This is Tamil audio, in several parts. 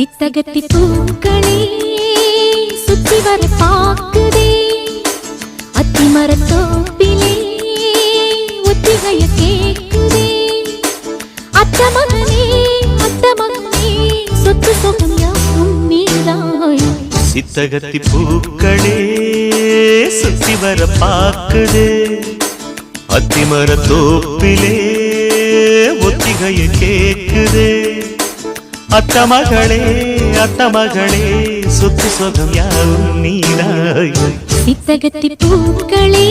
சித்தகத்தி பூக்களே சுத்தி வர பாக்குதே அத்திமரத்தோப்பிலே ஒத்திகைய கேக்குதே அத்த மகனே சொத்து சொகம் யாவும் நீதாய் சித்தகத்தி பூக்களே சுத்தி வர பாக்குதே அத்திமரத்தோப்பிலே ஒத்திகைய கேக்குதே அத்த மகளே சொத்து சொகம் யாவும் நீதாய் சித்தகத்தி பூக்களே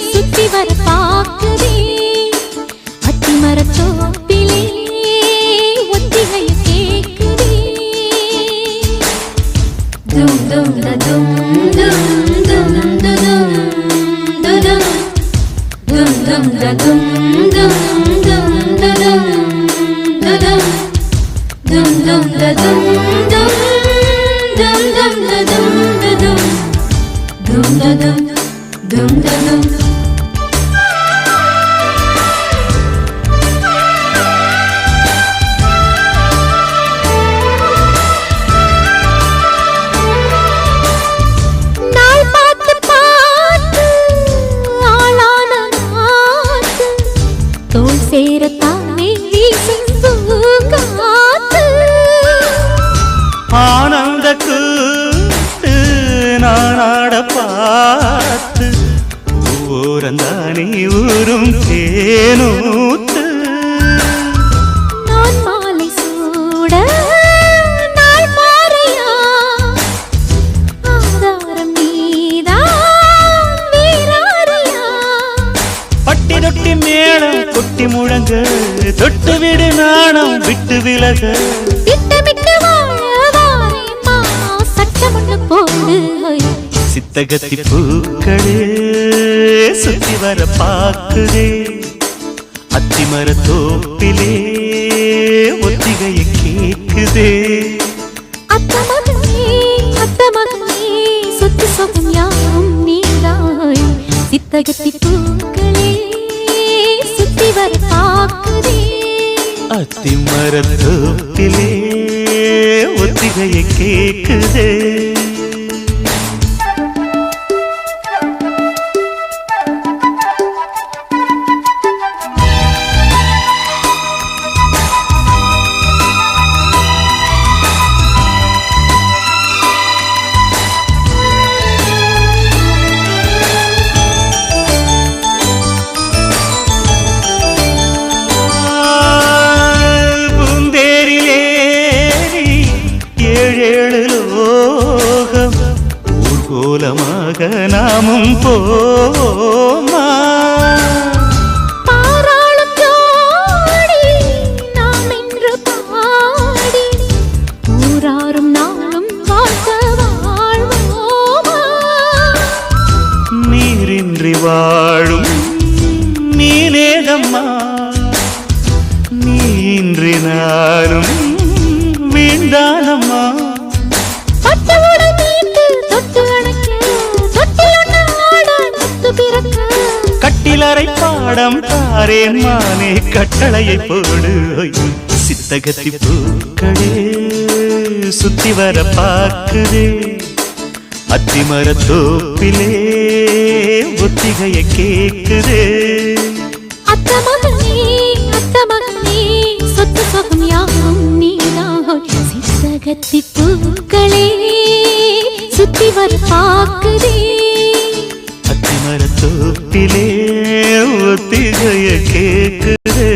சுத்தி வர பாக்குதே அத்திமரத்தோப்பிலே ஒத்திகைய கேக்குதே தும் தும் தும் தும் தும் தும் தும் தும் தும் தும் dum dum da dum dum dum dum da dum da dum dum da dum dum da dum naal paathu paathu aalana naathu thol sera taane veesum ஆனந்த கூத்து நானாட பார்த்து ஊரந்தானே ஊரும் தேனூத்து நான் மாலை சூட நாள் பாறையா ஆதாரம் நீதான் வீராரியா பட்டி தொட்டி மேளம் கொட்டி முழங்க தொட்டு விடு நாணம் விட்டு விலக சித்தகத்தி பூக்களே சுத்தி வர பாக்குதே அத்திமரத்தோப்பிலே ஒத்திகைய கேக்குதே அத்த மகனே சொத்து சொகம் யாவும் நீதாய் சித்தகத்தி பூக்களே சுத்தி வர பாக்குதே அத்திமரத்தோப்பிலே ஒத்திகைய கேக்குதே நாமும் போமா பாராளும் ஜோடி நாம் என்று பாடி ஊராரும் நாளும் வாழ்த்த வாழ்வோமா நீரின்றி வாழும் நீனேதம்மா நீன்றி நாளும் வீண்டானம்மா கட்டிலறை பாடம் தாரேன் மானே கட்டளையை போடு சித்தகத்தி பூக்களே சுத்தி வர பாக்குதே அத்திமரத்தோப்பிலே ஒத்திகைய கேக்குதே அத்த மகனே சொத்து சொகம் யாவும் நீதாய் சித்தகத்தி பூக்களே சுத்தி வர பாக்குதே அத்திமரத்தோப்பிலே ஒத்திகைய கேக்குதே